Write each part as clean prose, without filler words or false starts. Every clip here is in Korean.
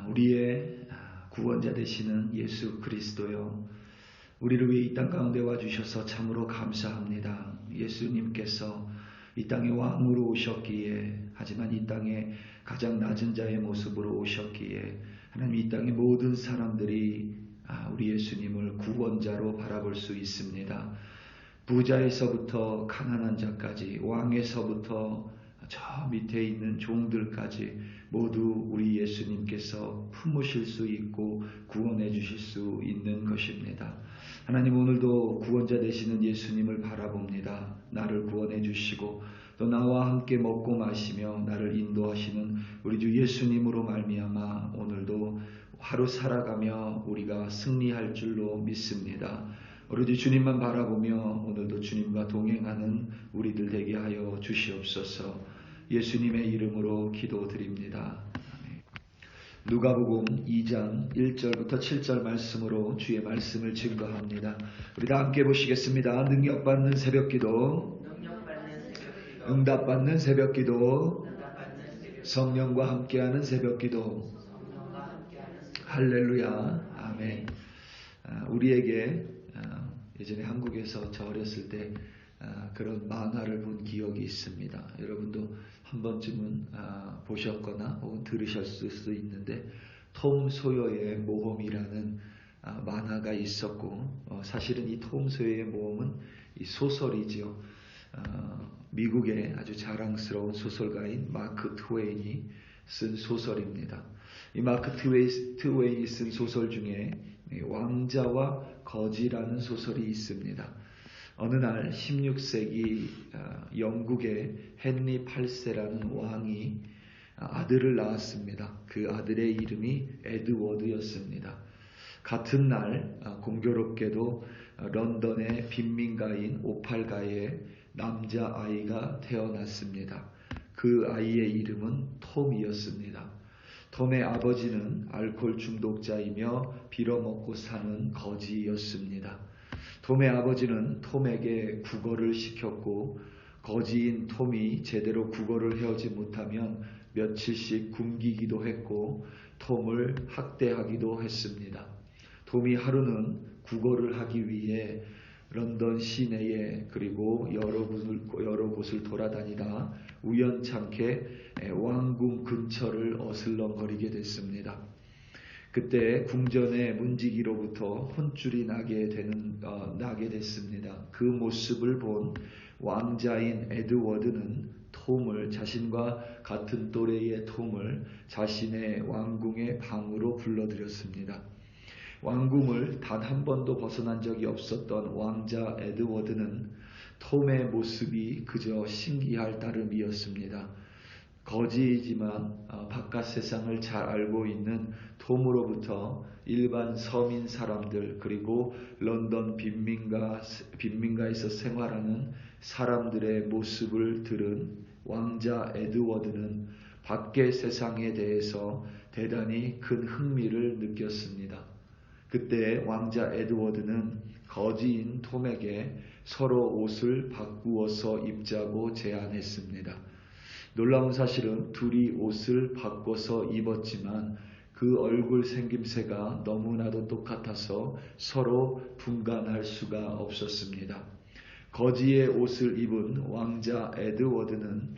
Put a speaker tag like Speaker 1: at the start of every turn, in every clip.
Speaker 1: 우리의 구원자 되시는 예수 그리스도여, 우리를 위해 이 땅 가운데 와주셔서 참으로 감사합니다. 예수님께서 이 땅에 왕으로 오셨기에, 하지만 이 땅에 가장 낮은 자의 모습으로 오셨기에 하나님, 이 땅의 모든 사람들이 우리 예수님을 구원자로 바라볼 수 있습니다. 부자에서부터 가난한 자까지, 왕에서부터 저 밑에 있는 종들까지 모두 우리 예수님께서 품으실 수 있고 구원해 주실 수 있는 것입니다. 하나님, 오늘도 구원자 되시는 예수님을 바라봅니다. 나를 구원해 주시고 또 나와 함께 먹고 마시며 나를 인도하시는 우리 주 예수님으로 말미암아 오늘도 하루 살아가며 우리가 승리할 줄로 믿습니다. 우리 주 주님만 바라보며 오늘도 주님과 동행하는 우리들 되게 하여 주시옵소서. 예수님의 이름으로 기도드립니다. 누가복음 2장 1절부터 7절 말씀으로 주의 말씀을 증거합니다. 우리 다 함께 보시겠습니다. 능력받는 새벽기도, 응답받는 새벽기도, 성령과 함께하는 새벽기도. 할렐루야. 아멘. 우리에게 예전에 한국에서 저 어렸을 때 그런 만화를 본 기억이 있습니다. 여러분도 한 번쯤은 보셨거나 혹은 들으셨을 수도 있는데, 톰 소여의 모험이라는 만화가 있었고, 사실은 이 톰 소여의 모험은 이 소설이지요. 미국의 아주 자랑스러운 소설가인 마크 트웨인이 쓴 소설입니다. 이 마크 트웨인이 쓴 소설 중에 왕자와 거지라는 소설이 있습니다. 어느 날 16세기 영국의 헨리 8세라는 왕이 아들을 낳았습니다. 그 아들의 이름이 에드워드였습니다. 같은 날 공교롭게도 런던의 빈민가인 오팔가에 남자아이가 태어났습니다. 그 아이의 이름은 톰이었습니다. 톰의 아버지는 알코올 중독자이며 빌어먹고 사는 거지였습니다. 톰의 아버지는 톰에게 국어를 시켰고, 거지인 톰이 제대로 국어를 배우지 못하면 며칠씩 굶기기도 했고 톰을 학대하기도 했습니다. 톰이 하루는 국어를 하기 위해 런던 시내에 그리고 여러 곳을 돌아다니다 우연찮게 왕궁 근처를 어슬렁거리게 됐습니다. 그때 궁전의 문지기로부터 혼쭐이 나게 됐습니다. 그 모습을 본 왕자인 에드워드는 자신과 같은 또래의 톰을 자신의 왕궁의 방으로 불러들였습니다. 왕궁을 단 한 번도 벗어난 적이 없었던 왕자 에드워드는 톰의 모습이 그저 신기할 따름이었습니다. 거지이지만 바깥 세상을 잘 알고 있는 톰으로부터 일반 서민 사람들, 그리고 런던 빈민가에서 생활하는 사람들의 모습을 들은 왕자 에드워드는 밖의 세상에 대해서 대단히 큰 흥미를 느꼈습니다. 그때 왕자 에드워드는 거지인 톰에게 서로 옷을 바꾸어서 입자고 제안했습니다. 놀라운 사실은 둘이 옷을 바꿔서 입었지만 그 얼굴 생김새가 너무나도 똑같아서 서로 분간할 수가 없었습니다. 거지의 옷을 입은 왕자 에드워드는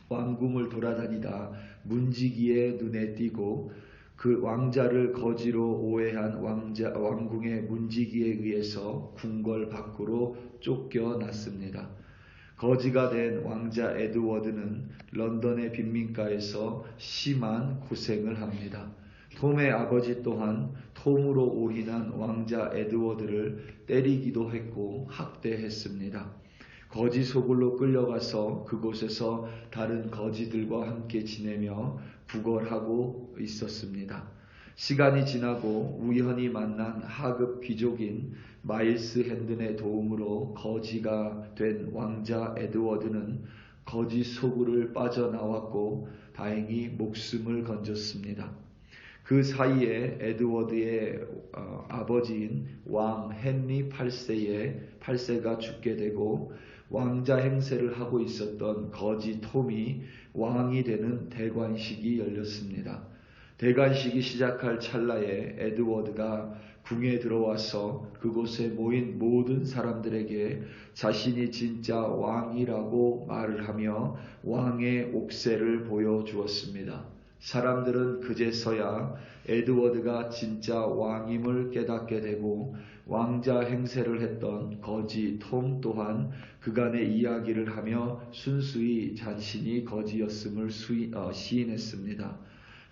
Speaker 1: 왕궁을 돌아다니다 문지기의 눈에 띄고 그 왕자를 거지로 오해한 왕궁의 문지기에 의해서 궁궐 밖으로 쫓겨났습니다. 거지가 된 왕자 에드워드는 런던의 빈민가에서 심한 고생을 합니다. 톰의 아버지 또한 톰으로 올인한 왕자 에드워드를 때리기도 했고 학대했습니다. 거지 소굴로 끌려가서 그곳에서 다른 거지들과 함께 지내며 구걸하고 있었습니다. 시간이 지나고 우연히 만난 하급 귀족인 마일스 핸든의 도움으로 거지가 된 왕자 에드워드는 거지 소굴을 빠져나왔고 다행히 목숨을 건졌습니다. 그 사이에 에드워드의 아버지인 왕 헨리 8세가 죽게 되고 왕자 행세를 하고 있었던 거지 톰이 왕이 되는 대관식이 열렸습니다. 대관식이 시작할 찰나에 에드워드가 궁에 들어와서 그곳에 모인 모든 사람들에게 자신이 진짜 왕이라고 말을 하며 왕의 옥새를 보여주었습니다. 사람들은 그제서야 에드워드가 진짜 왕임을 깨닫게 되고 왕자 행세를 했던 거지 톰 또한 그간의 이야기를 하며 순수히 자신이 거지였음을 시인했습니다.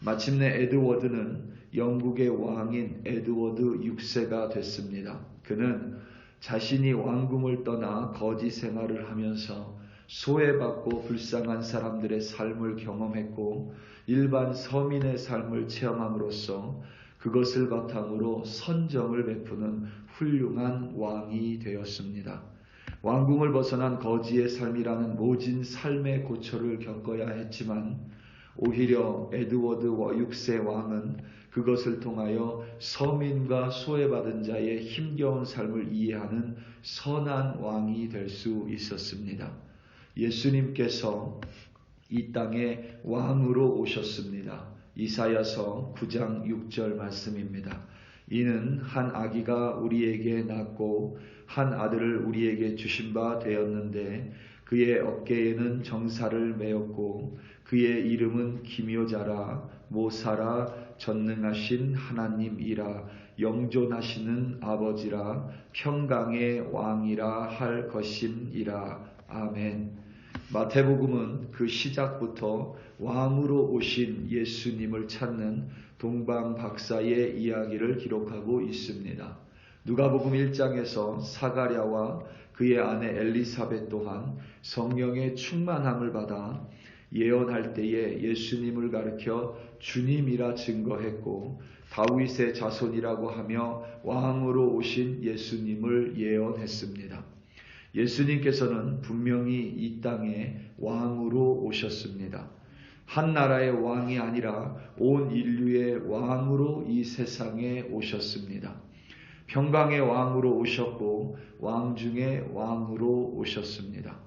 Speaker 1: 마침내 에드워드는 영국의 왕인 에드워드 6세가 됐습니다. 그는 자신이 왕궁을 떠나 거지 생활을 하면서 소외받고 불쌍한 사람들의 삶을 경험했고 일반 서민의 삶을 체험함으로써 그것을 바탕으로 선정을 베푸는 훌륭한 왕이 되었습니다. 왕궁을 벗어난 거지의 삶이라는 모진 삶의 고초를 겪어야 했지만 오히려 에드워드 6세 왕은 그것을 통하여 서민과 소외받은 자의 힘겨운 삶을 이해하는 선한 왕이 될 수 있었습니다. 예수님께서 이 땅에 왕으로 오셨습니다. 이사야서 9장 6절 말씀입니다. 이는 한 아기가 우리에게 낳고 한 아들을 우리에게 주신 바 되었는데 그의 어깨에는 정사를 메었고 그의 이름은 기묘자라 모사라 전능하신 하나님이라 영존하시는 아버지라 평강의 왕이라 할 것임이라. 아멘. 마태복음은 그 시작부터 왕으로 오신 예수님을 찾는 동방박사의 이야기를 기록하고 있습니다. 누가복음 1장에서 사가랴와 그의 아내 엘리사벳 또한 성령의 충만함을 받아 예언할 때에 예수님을 가리켜 주님이라 증거했고 다윗의 자손이라고 하며 왕으로 오신 예수님을 예언했습니다. 예수님께서는 분명히 이 땅에 왕으로 오셨습니다. 한 나라의 왕이 아니라 온 인류의 왕으로 이 세상에 오셨습니다. 평강의 왕으로 오셨고 왕 중에 왕으로 오셨습니다.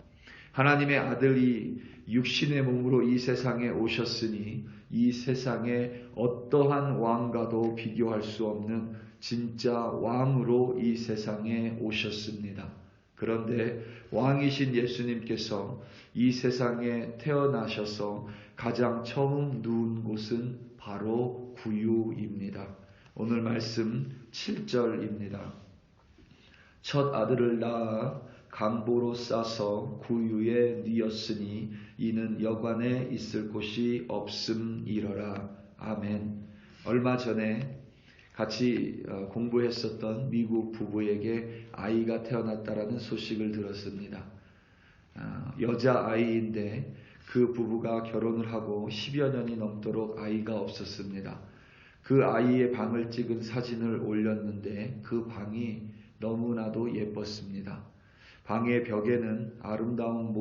Speaker 1: 하나님의 아들이 육신의 몸으로 이 세상에 오셨으니 이 세상에 어떠한 왕과도 비교할 수 없는 진짜 왕으로 이 세상에 오셨습니다. 그런데 왕이신 예수님께서 이 세상에 태어나셔서 가장 처음 누운 곳은 바로 구유입니다. 오늘 말씀 7절입니다. 첫 아들을 낳아 강보로 싸서 구유에 뉘었으니 이는 여관에 있을 곳이 없음이러라. 아멘. 얼마 전에 같이 공부했었던 미국 부부에게 아이가 태어났다라는 소식을 들었습니다. 여자아이인데 그 부부가 결혼을 하고 10여 년이 넘도록 아이가 없었습니다. 그 아이의 방을 찍은 사진을 올렸는데 그 방이 너무나도 예뻤습니다. 방의 벽에는 아름다운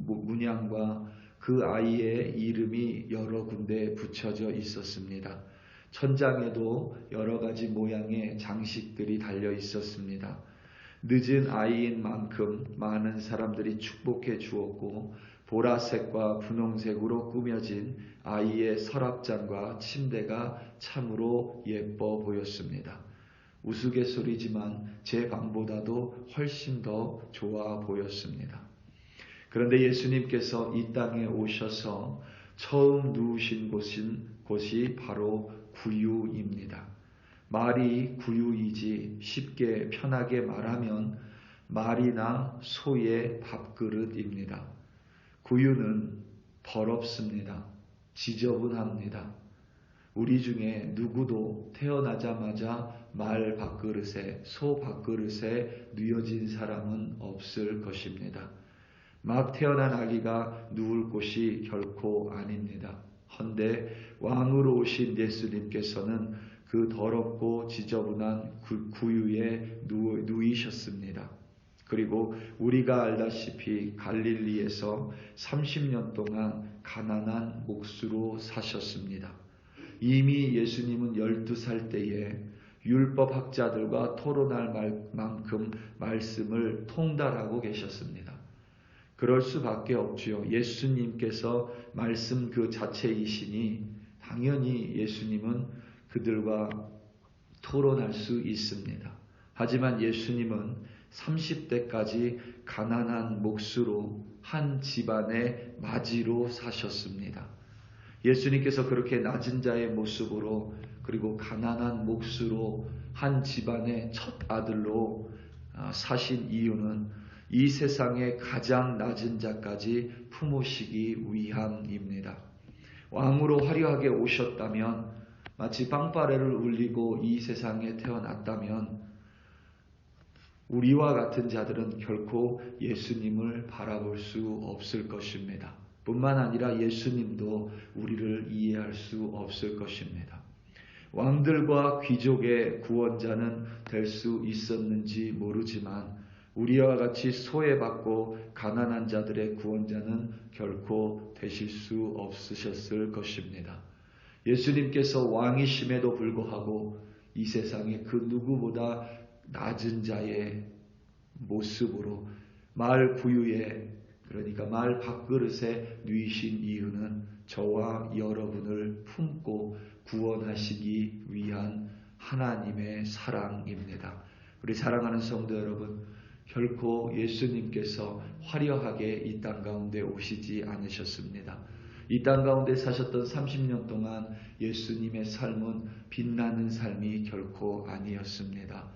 Speaker 1: 문양과 그 아이의 이름이 여러 군데 붙여져 있었습니다. 천장에도 여러 가지 모양의 장식들이 달려 있었습니다. 늦은 아이인 만큼 많은 사람들이 축복해 주었고 보라색과 분홍색으로 꾸며진 아이의 서랍장과 침대가 참으로 예뻐 보였습니다. 우스갯소리지만 제 방보다도 훨씬 더 좋아 보였습니다. 그런데 예수님께서 이 땅에 오셔서 처음 누우신 곳이 바로 구유입니다. 말이 구유이지 쉽게 편하게 말하면 말이나 소의 밥그릇입니다. 구유는 더럽습니다. 지저분합니다. 우리 중에 누구도 태어나자마자 말 밥그릇에 소 밥그릇에 뉘어진 사람은 없을 것입니다. 막 태어난 아기가 누울 곳이 결코 아닙니다. 헌데 왕으로 오신 예수님께서는 그 더럽고 지저분한 구유에 누이셨습니다. 그리고 우리가 알다시피 갈릴리에서 30년 동안 가난한 몫으로 사셨습니다. 이미 예수님은 12살 때에 율법학자들과 토론할 만큼 말씀을 통달하고 계셨습니다. 그럴 수밖에 없지요. 예수님께서 말씀 그 자체이시니 당연히 예수님은 그들과 토론할 수 있습니다. 하지만 예수님은 30대까지 가난한 몫으로 한 집안의 맞이로 사셨습니다. 예수님께서 그렇게 낮은 자의 모습으로 그리고 가난한 몫으로 한 집안의 첫 아들로 사신 이유는 이 세상의 가장 낮은 자까지 품으시기 위함입니다. 왕으로 화려하게 오셨다면, 마치 빵빠레를 울리고 이 세상에 태어났다면 우리와 같은 자들은 결코 예수님을 바라볼 수 없을 것입니다. 뿐만 아니라 예수님도 우리를 이해할 수 없을 것입니다. 왕들과 귀족의 구원자는 될 수 있었는지 모르지만 우리와 같이 소외받고 가난한 자들의 구원자는 결코 되실 수 없으셨을 것입니다. 예수님께서 왕이심에도 불구하고 이 세상에 그 누구보다 낮은 자의 모습으로 말 구유에, 그러니까 말 밥그릇에 누이신 이유는 저와 여러분을 품고 구원하시기 위한 하나님의 사랑입니다. 우리 사랑하는 성도 여러분, 결코 예수님께서 화려하게 이 땅 가운데 오시지 않으셨습니다. 이 땅 가운데 사셨던 30년 동안 예수님의 삶은 빛나는 삶이 결코 아니었습니다.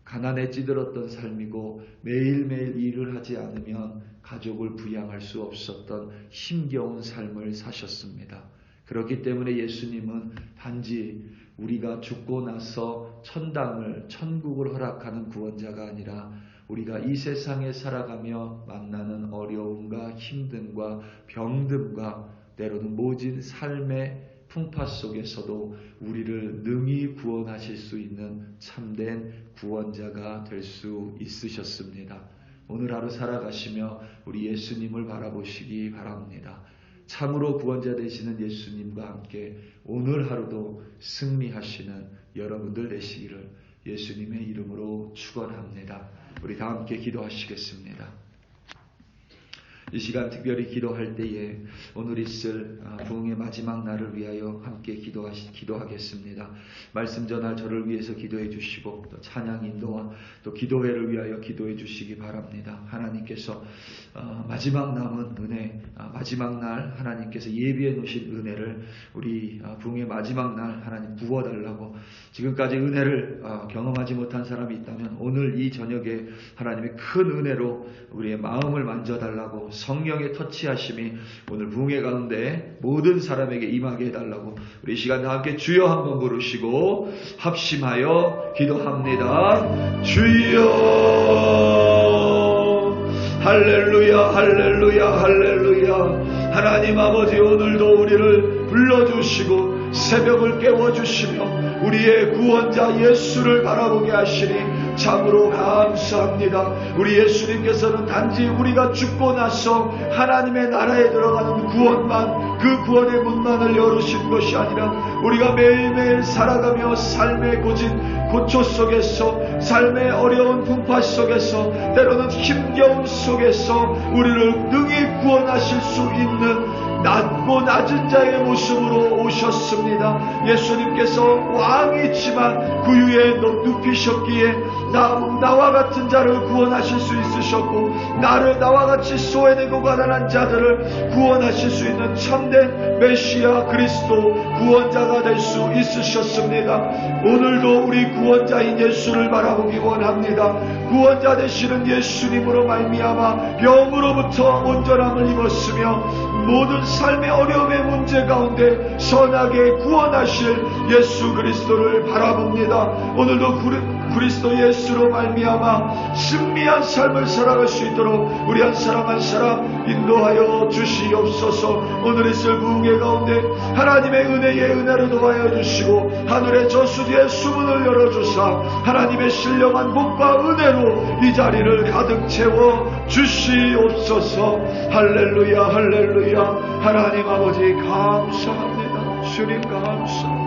Speaker 1: 가난에 찌들었던 삶이고 매일매일 일을 하지 않으면 가족을 부양할 수 없었던 힘겨운 삶을 사셨습니다. 그렇기 때문에 예수님은 단지 우리가 죽고 나서 천국을 허락하는 구원자가 아니라 우리가 이 세상에 살아가며 만나는 어려움과 힘듦과 병듦과 때로는 모진 삶의 풍파 속에서도 우리를 능히 구원하실 수 있는 참된 구원자가 될 수 있으셨습니다. 오늘 하루 살아가시며 우리 예수님을 바라보시기 바랍니다. 참으로 구원자 되시는 예수님과 함께 오늘 하루도 승리하시는 여러분들 되시기를 예수님의 이름으로 축원합니다. 우리 다 함께 기도하시겠습니다. 이 시간 특별히 기도할 때에 오늘 있을 부흥의 마지막 날을 위하여 함께 기도하겠습니다. 말씀 전할 저를 위해서 기도해 주시고 또 찬양 인도와 또 기도회를 위하여 기도해 주시기 바랍니다. 하나님께서 마지막 남은 은혜, 마지막 날 하나님께서 예비해 놓으신 은혜를 우리 부흥의 마지막 날 하나님 부어달라고, 지금까지 은혜를 경험하지 못한 사람이 있다면 오늘 이 저녁에 하나님의 큰 은혜로 우리의 마음을 만져달라고, 성령의 터치하심이 오늘 부흥회 가운데 모든 사람에게 임하게 해달라고 우리 이 시간 다 함께 주여 한번 부르시고 합심하여 기도합니다. 주여, 할렐루야, 할렐루야, 할렐루야. 하나님 아버지, 오늘도 우리를 불러주시고 새벽을 깨워주시며 우리의 구원자 예수를 바라보게 하시니 참으로 감사합니다. 우리 예수님께서는 단지 우리가 죽고 나서 하나님의 나라에 들어가는 구원만, 그 구원의 문만을 열으신 것이 아니라 우리가 매일매일 살아가며 삶의 고초 속에서, 삶의 어려운 풍파 속에서, 때로는 힘겨운 속에서 우리를 능히 구원하실 수 있는 낮고 낮은 자의 모습으로 오셨습니다. 예수님께서 왕이지만 구유에 눕히셨기에 나와 같은 자를 구원하실 수 있으셨고, 나와 같이 소외되고 가난한 자들을 구원하실 수 있는 참된 메시아 그리스도 구원자가 될 수 있으셨습니다. 오늘도 우리 구원자인 예수를 바라보기 원합니다. 구원자 되시는 예수님으로 말미암아 병으로부터 온전함을 입었으며 모든 삶의 어려움의 문제 가운데 선하게 구원하실 예수 그리스도를 바라봅니다. 오늘도 그리스도 예수로 말미암아 승리한 삶을 살아갈 수 있도록 우리 한 사람 한 사람 인도하여 주시옵소서. 오늘 있을 부흥회 가운데 하나님의 은혜를 도와여 주시고 하늘의 저수지의 수문을 열어주사 하나님의 신령한 복과 은혜로 이 자리를 가득 채워 주시옵소서. 할렐루야, 할렐루야. 하나님 아버지 감사합니다. 주님 감사합니다.